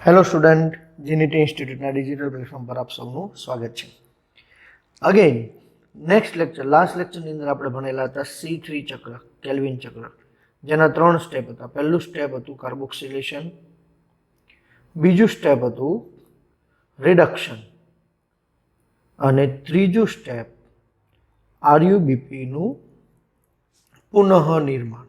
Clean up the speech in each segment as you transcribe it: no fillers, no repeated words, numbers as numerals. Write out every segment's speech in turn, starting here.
Hello student, જીનીટી ઇન્સ્ટિટ્યૂટના digital platform પર આપ સૌનું સ્વાગત છે. અગેન નેક્સ્ટ લેક્ચર, લાસ્ટ લેક્ચરની અંદર આપણે ભણેલા હતા C3 ચક્ર, કેલ્વિન ચક્ર, જેના 3 સ્ટેપ હતા. પહેલું સ્ટેપ હતું કાર્બોક્સિલેશન, બીજું સ્ટેપ હતું રિડક્શન અને ત્રીજું સ્ટેપ RUBPનું પુનઃનિર્માણ.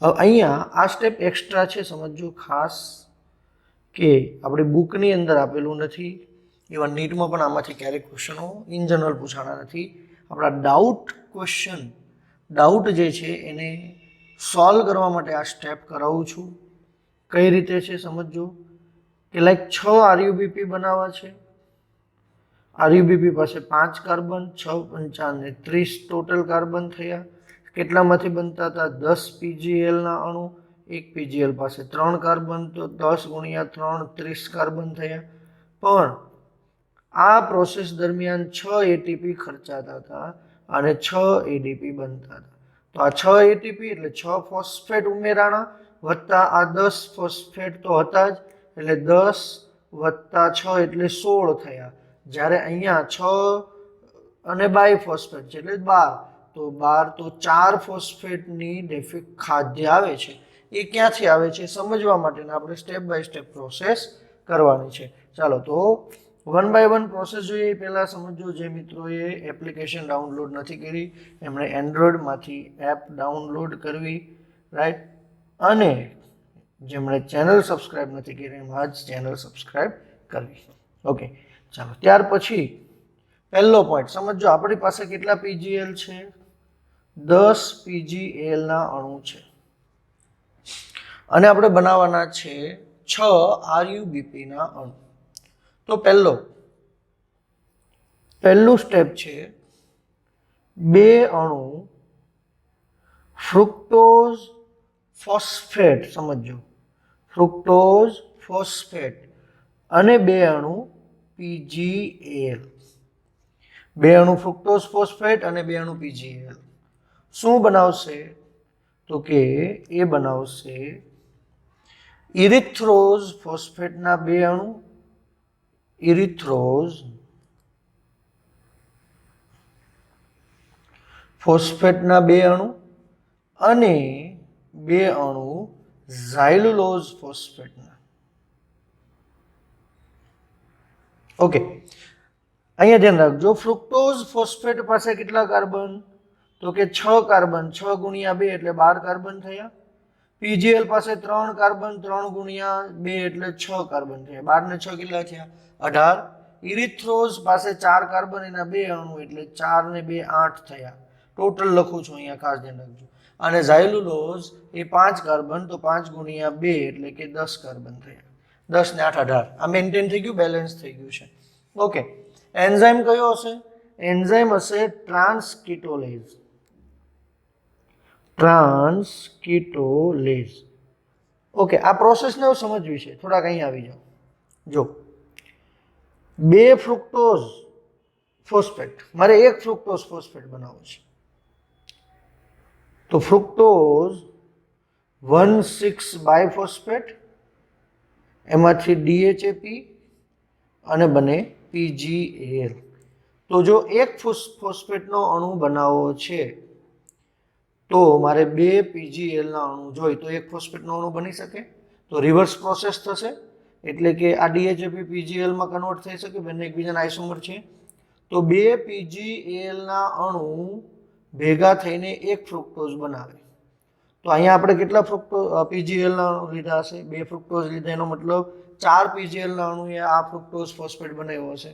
હવે અહીંયા આ સ્ટેપ એક્સ્ટ્રા છે, સમજજો ખાસ, કે આપણી બુકની અંદર આપેલું નથી. ઇવન નીટમાં પણ આમાંથી ક્યારેક ક્વેશ્ચનો ઇન જનરલ પૂછાણા નથી. આપણા ડાઉટ જે છે એને સોલ્વ કરવા માટે આ સ્ટેપ કરાવું છું. કઈ રીતે છે સમજજો, કે લાઈક 6 RUBP બનાવવા છે. RUBP પાસે 5 કાર્બન, 6 પંચાને 30 ટોટલ કાર્બન થયા. કેટલામાંથી બનતા હતા? 10 PgLના અણુ. એક PgL પાસે 3 કાર્બન, તો 10 ગુણ્યા 3 30 કાર્બન થયા. પણ આ પ્રોસેસ દરમિયાન 6 ATP ખર્ચાતા હતા અને 6 ADP બનતા હતા. તો આ 6 ATP એટલે 6 ફોસ્ફેટ ઉમેરાણા વત્તા આ 10 ફોસ્ફેટ તો હતા જ, એટલે 10 વત્તા 6 એટલે 16 થયા. જ્યારે અહીંયા 6 અને બાયફોસ્ફેટ છે એટલે 12, તો 12 તો 4 ફોસ્ફેટની ડેફિક ખાદ્ય આવે છે. એ ક્યાંથી આવે છે સમજવા માટેના આપણે સ્ટેપ બાય સ્ટેપ પ્રોસેસ કરવાની છે. ચાલો તો 1 બાય 1 પ્રોસેસ જોઈએ. પહેલાં સમજો, જે મિત્રોએ એપ્લિકેશન ડાઉનલોડ નથી કરી એમણે એન્ડ્રોઈડમાંથી એપ ડાઉનલોડ કરવી, રાઈટ, અને જેમણે ચેનલ સબસ્ક્રાઈબ નથી કરી એમાં જ ચેનલ સબસ્ક્રાઈબ કરવી. ઓકે, ચાલો. ત્યાર પછી પહેલો પોઈન્ટ સમજો, આપણી પાસે કેટલા PgL છે? 10 PgLના અણુ છે અને આપણે બનાવવાના છે 6 RUBPના અણુ. તો પહેલું સ્ટેપ છે 2 અણુ ફ્રુક્ટોઝ ફોસ્ફેટ, સમજો, ફ્રુક્ટોઝ ફોસ્ફેટ અને 2 અણુ PgL. 2 અણુ ફ્રુક્ટોઝ ફોસ્ફેટ અને 2 અણુ PgL શું બનાવશે? તો કે એ બનાવશે ઇરિથ્રોઝ ફોસ્ફેટના 2 અણુ, ઇરિથ્રોઝ ફોસ્ફેટના 2 અણુ અને 2 અણુ ઝાયલુલોઝ ફોસ્ફેટના. ઓકે, અહીંયા ધ્યાન રાખજો, ફ્રુક્ટોઝ ફોસ્ફેટ પાસે કેટલા કાર્બન? તો કે 6 કાર્બન, 6 ગુણ્યા 2 એટલે 12 કાર્બન થયા. PgL પાસે 3 કાર્બન, 3 ગુણ્યા 2 એટલે 6 કાર્બન થયા. 12 ને 6 કેટલા થયા? 18. ઇરિથ્રોઝ પાસે 4 કાર્બન, એના 2 અણુ એટલે 4 ને 2 8 થયા. ટોટલ લખું છું અહીંયા, ખાસ ધ્યાન રાખજો. અને ઝાયલુલોઝ એ 5 કાર્બન, તો 5 ગુણ્યા 2 એટલે કે 10 કાર્બન થયા. 10 ને 8 18. આ મેન્ટેન થઈ ગયું, બેલેન્સ થઈ ગયું છે. ઓકે, એન્ઝાઇમ કયો હશે? એન્ઝાઇમ હશે ટ્રાન્સકીટોલેઝ. ટ્રાન્સકીટોલેઝ. ઓકે, આ પ્રોસેસને સમજવી છે. થોડાક અહીં આવી જાઓ. જો 2 ફ્રુક્ટોઝ ફોસ્ફેટ, મારે 1 ફ્રુક્ટોઝ ફોસ્ફેટ બનાવવો છે. તો ફ્રુક્ટોઝ 1,6 બાયફોસ્ફેટ, એમાંથી DHAP અને બને PgL. તો જો 1 ફોસ્ફેટનો અણુ બનાવવો છે તો મારે 2 PgLના અણુ જોઈએ, તો 1 ફોસ્ફેટનો અણુ બની શકે? તો રિવર્સ પ્રોસેસ થશે, એટલે કે આ DHAP PgLમાં કન્વર્ટ થઈ શકે, બંને એકબીજાના આઇસોમર છે. તો 2 PgLના અણુ ભેગા થઈને 1 ફ્રુક્ટોઝ બનાવે. તો અહીંયા આપણે કેટલા PgLના અણુ લીધા હશે? 2 ફ્રુક્ટોઝ લીધા, એનો મતલબ 4 PgLના અણુએ આ ફ્રુક્ટોઝ ફોસ્ફેટ બનાવ્યો હશે.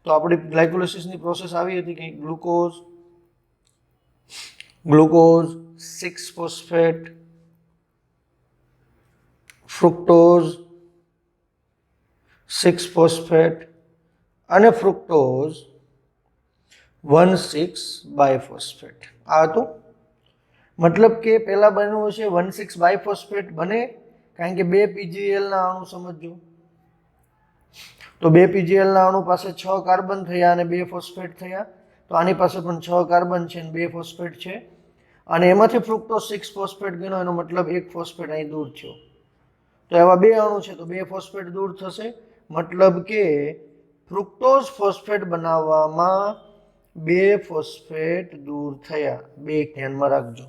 તો આપણી ગ્લાયકોલિસિસની પ્રોસેસ આવી હતી કે ગ્લુકોઝ 6 ફોસ્ફેટ, ફ્રુક્ટોઝ 6 ફોસ્ફેટ અને ફ્રુક્ટોઝ 1,6 બાયફોસ્ફેટ. આ હતું. મતલબ કે પહેલા બન્યું હશે 1,6 બાયફોસ્ફેટ બને, કારણ કે 2 PgLના અણુ સમજો. તો 2 PgLના અણુ પાસે 6 કાર્બન થયા અને 2 ફોસ્ફેટ થયા. તો આની પાસે પણ 6 કાર્બન છે અને 2 ફોસ્ફેટ છે, અને એમાંથી ફ્રુક્ટોઝ 6 ફોસ્ફેટ ગણો, એનો મતલબ 1 ફોસ્ફેટ અહીં દૂર થયો. તો એવા બે અણુ છે તો બે ફોસ્ફેટ દૂર થશે, મતલબ કે ફ્રુક્ટોઝ ફોસ્ફેટ બનાવવામાં બે ફોસ્ફેટ દૂર થયા, બે ધ્યાનમાં રાખજો,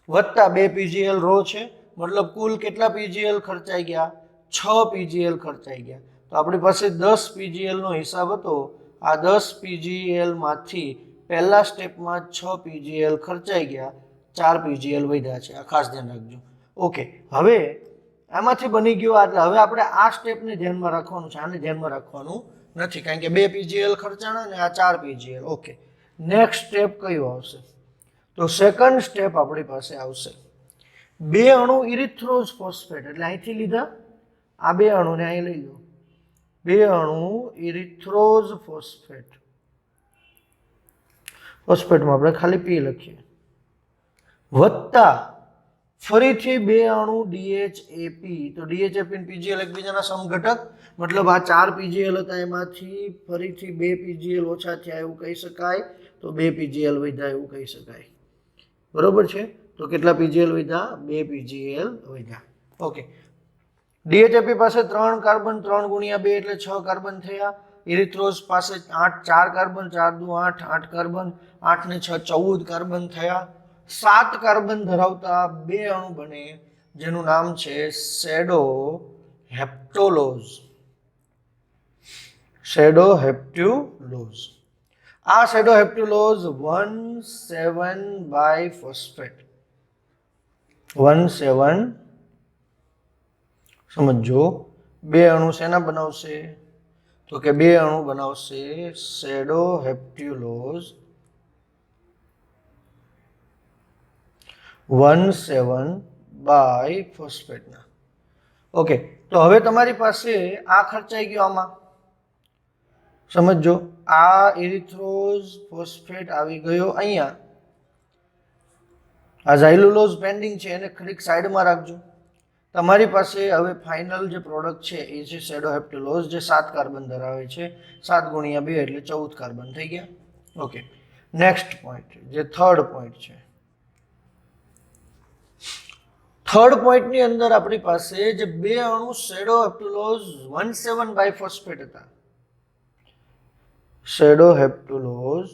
વત્તા બે પીજીએલ રો છે, મતલબ કુલ કેટલા પીજીએલ ખર્ચાઈ ગયા? 6 પીજીએલ ખર્ચાઈ ગયા. તો આપણી પાસે 10 પીજીએલ નો હિસાબ હતો. આ 10 પીજીએલ માંથી પહેલા સ્ટેપમાં 6 પીજીએલ ખર્ચાઈ ગયા, 4 પીજીએલ વધ્યા છે. આ ખાસ ધ્યાન રાખજો. ઓકે, હવે આમાંથી બની ગયું એટલે હવે આપણે આ સ્ટેપને ધ્યાનમાં રાખવાનું છે, આને ધ્યાનમાં રાખવાનું નથી, કારણ કે 2 પીજીએલ ખર્ચાણા ને આ 4 પીજીએલ. ઓકે, નેક્સ્ટ સ્ટેપ કયો આવશે? તો સેકન્ડ સ્ટેપ આપણી પાસે આવશે બે અણુ ઇરિથ્રોઝ ફોસ્ફેટ, એટલે અહીંથી લીધા આ બે અણુને અહીં લઈ લો, બે અણુ ઇરિથ્રોઝ ફોસ્ફેટ, ફોસ્ફેટમાં આપણે ખાલી પી લખીએ, વત્તા ફરીથી બે અણુ ડીએચએપી. તો ડીએચએપી અને પીજીએલ એકબીજાના સમઘટક, મતલબ આ 4 પીજીએલ હતા એમાંથી ફરીથી 2 પીજીએલ ઓછા થયા એવું કહી શકાય, તો 2 પીજીએલ વધ્યા એવું કહી શકાય. બરોબર છે? તો કેટલા પીજીએલ વધ્યા? 2 પીજીએલ વધ્યા. ઓકે, ડીએચએપી પાસે 3 કાર્બન, 3 ગુણ્યા 2 એટલે 6 કાર્બન થયા. ઇરિથ્રોઝ પાસે 4 કાર્બન, 4 દુ 8, 8 કાર્બન, 8 ને 6 14 કાર્બન થયા. 7 કાર્બન ધરાવતા બે અણુ બને જેનું નામ છે સેડો હેપ્ટોલોઝ. સેડો હેપ્ટ્યુલોઝ. આ સેડો હેપ્ટ્યુલોઝ 1,7 બાય ફોસ્ફેટ, 1,7 સમજો બે અણુ શેના બનાવશે? તો કે બે અણુ બનાવશે સેડો હેપ્ટ્યુલોઝ 1,7 બાય ફોસ્ફેટના. ઓકે, તો હવે તમારી પાસે આ ખર્ચાઈ ગયો આમાં, સમજો આ ઇરિથ્રોઝ ફોસ્ફેટ આવી ગયો અહીંયા, આ ઝાયલુલોઝ પેન્ડિંગ છે એને ખરીક સાઈડમાં રાખજો. તમારી પાસે હવે ફાઇનલ જે પ્રોડક્ટ છે એ છે સેડો હેપ્ટ્યુલોઝ, જે 7 કાર્બન ધરાવે છે. 7 ગુણ્યા 2 એટલે 14 કાર્બન થઈ ગયા. ઓકે, નેક્સ્ટ પોઈન્ટ જે થર્ડ પોઈન્ટ છે, થર્ડ પોઈન્ટની અંદર આપણી પાસે જે બે અણુ સેડો હેપ્ટ્યુલોઝ 1,7 બાય ફોસ્ફેટ હતા, સેડો હેપ્ટ્યુલોઝ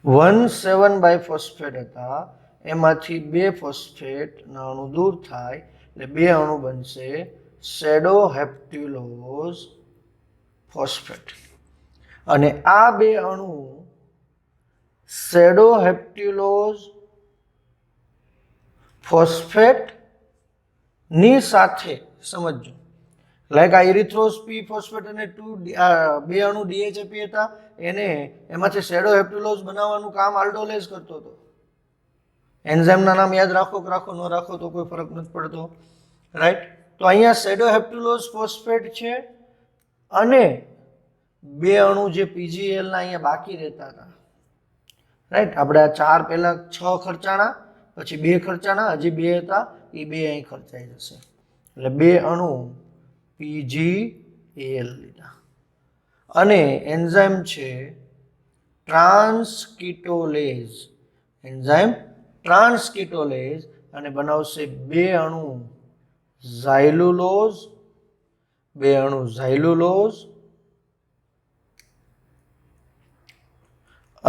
1,7 બાય ફોસ્ફેટ હતા, એમાંથી બે ફોસ્ફેટના અણુ દૂર થાય એટલે બે અણુ બનશે સેડો હેપ્ટ્યુલોઝ ફોસ્ફેટ. અને આ બે અણુ સેડો હેપ્ટ્યુલોઝ ફોસ્ફેટ ની સાથે સમજો, લાઈક આ ઇરિથ્રોઝ પી ફોસ્ફેટ અને બે અણુ ડીએચએપી હતા, એને એમાંથી સેડો હેપ્ટ્યુલોઝ બનાવવાનું કામ આલ્ડોલેઝ કરતો હતો. એન્ઝાઇમના નામ યાદ રાખો કે રાખો ન રાખો તો કોઈ ફરક નથી પડતો, રાઈટ? તો અહીંયા સેડો હેપ્ટ્યુલોઝ ફોસ્ફેટ છે અને બે અણુ જે પીજીએલના અહીંયા બાકી રહેતા હતા, રાઈટ? આપણે આ 4 પહેલા 6 ખર્ચાણા, પછી 2 ખર્ચાણા, હજી 2 હતા, એ 2 અહીં ખર્ચાઈ જશે. એટલે બે અણુ પીજીએલ લીધા અને એન્ઝાઇમ છે ટ્રાન્સકીટોલેઝ, એન્ઝાઇમ ટ્રાન્સકીટોલેઝ, અને બનાવશે બે અણુ ઝાયલુલોઝ, બે અણુ ઝાયલુલોઝ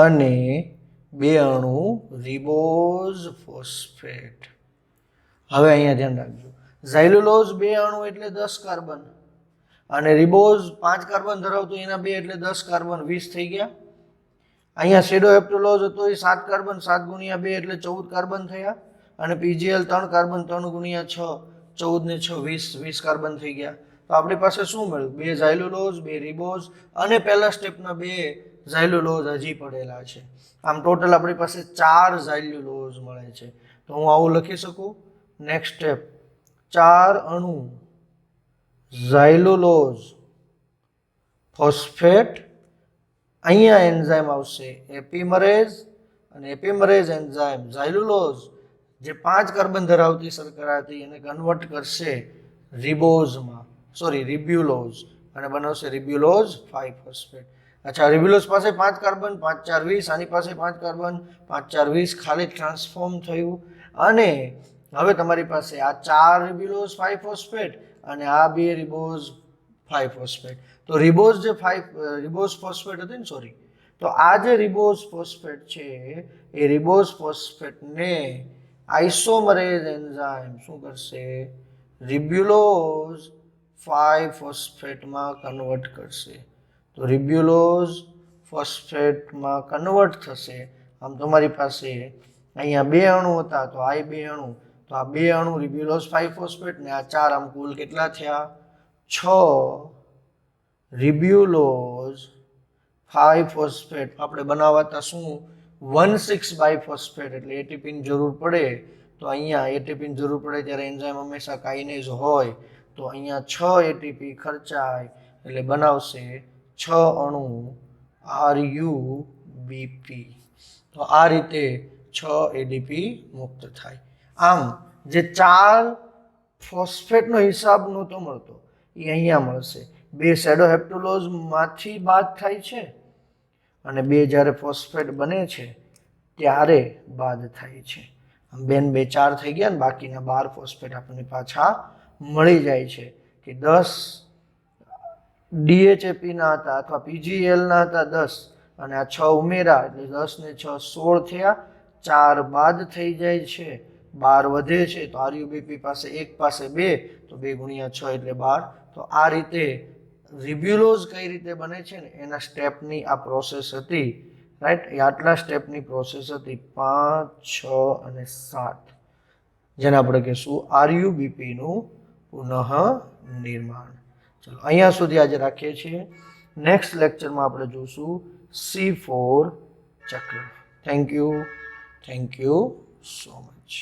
અને બે અણુ રિબોઝ ફોસ્ફેટ. હવે અહીંયા ધ્યાન રાખજો, ઝાયલુલોઝ બે અણુ એટલે 10 કાર્બન અને રિબોઝ 5 કાર્બન ધરાવતો એના 2 એટલે 10 કાર્બન 20 થઈ ગયા. અહીંયા સેડો હેપ્ટ્યુલોઝ હતો એ 7 કાર્બન, 7 ગુણ્યા 2 એટલે 14 કાર્બન થયા, અને પીજીએલ 3 કાર્બન, 3 ગુણ્યા 6 14 ને 6 20 કાર્બન થઈ ગયા. તો આપણી પાસે શું મળ્યું? બે ઝાયલુલોઝ, બે રિબોઝ અને પહેલા સ્ટેપના બે ઝાયલુલોઝ હજી પડેલા છે. આમ ટોટલ આપણી પાસે 4 ઝાયલુલોઝ મળે છે. તો હું આવું લખી શકું, નેક્સ્ટ સ્ટેપ 4 અણુ ઝાયલુલોઝ ફોસ્ફેટ, અહીંયા એન્ઝાઇમ આવશે એપિમરેઝ, અને એપિમરેઝ એન્ઝાઇમ ઝાયલુલોઝ જે 5 કાર્બન ધરાવતી શર્કરા હતી એને કન્વર્ટ કરશે રિબોઝમાં, સોરી રિબ્યુલોઝ, અને બનાવશે રિબ્યુલોઝ 5 ફોસ્ફેટ. અચ્છા, રિબ્યુલોઝ પાસે 5 કાર્બન, 5 4 20, આની પાસે 5 કાર્બન, 5 4 20, ખાલી ટ્રાન્સફોર્મ થયું અને હવે તમારી પાસે આ 4 રિબ્યુલોઝ 5 ફોસ્ફેટ અને આ 2 રિબોઝ 5 ફોસ્ફેટ. તો રિબોઝ જે 5 રિબોઝ ફોસ્ફેટ હતી ને, સોરી, તો આ જે રિબોઝ ફોસ્ફેટ છે એ રિબોઝ ફોસ્ફેટને આઇસોમરેઝ એન્ઝાઇમ શું કરશે? રિબ્યુલોઝ 5 ફોસ્ફેટમાં કન્વર્ટ કરશે. તો રિબ્યુલોઝ ફોસ્ફેટમાં કન્વર્ટ થશે. આમ તમારી પાસે અહીંયા 2 અણુ હતા, તો આ 2 અણુ, તો આ 2 અણુ રિબ્યુલોઝ 5 ફોસ્ફેટ ને આ 4, આમ કુલ કેટલા થયા? 6 રિબ્યુલોઝ 5 ફોસ્ફેટ. આપણે બનાવતા શું 1,6 બાયફોસ્ફેટ, એટલે એટીપીની જરૂર પડે. તો અહીંયા એટીપીની જરૂર પડે ત્યારે એન્ઝાઇમ હંમેશા કાઇનેઝ હોય, તો અહીંયા 6 એટીપી ખર્ચાય એટલે બનાવશે 6 અણુ RuBP. તો આ રીતે 6 એડીપી મુક્ત થાય. આમ જે 4 ફોસ્ફેટનો હિસાબ નહોતો મળતો એ અહીંયા મળશે. 2 સેડોહેપ્ટુલોઝમાંથી બાદ થાય છે અને 2 જ્યારે ફોસ્ફેટ બને છે ત્યારે બાદ થાય છે. આમ 2 ને 2 4 થઈ ગયા ને બાકીના 12 ફોસ્ફેટ આપણને પાછા મળી જાય છે. કે 10 DHAP ના હતા અથવા PGL ના હતા 10 અને આ 6 ઉમેરા એટલે 10 ને 6 16 થયા. 4 બાદ થઈ જાય છે, 12 વધે છે, તો RuBP પાસે 1 પાસે 2, તો 2 ગુણ્યા 6 એટલે 12. તો આ રીતે રિબ્યુલોઝ કઈ રીતે બને છે ને એના સ્ટેપની આ પ્રોસેસ હતી, રાઈટ. એ આટલા સ્ટેપની પ્રોસેસ હતી 5, 6 અને 7, જેને આપણે કહીશું RuBP નું પુનઃ નિર્માણ. ચલો અહીંયા સુધી આજે રાખીએ છીએ. નેક્સ્ટ લેક્ચરમાં આપણે જોશું C4 ચક્ર. Thank you so much.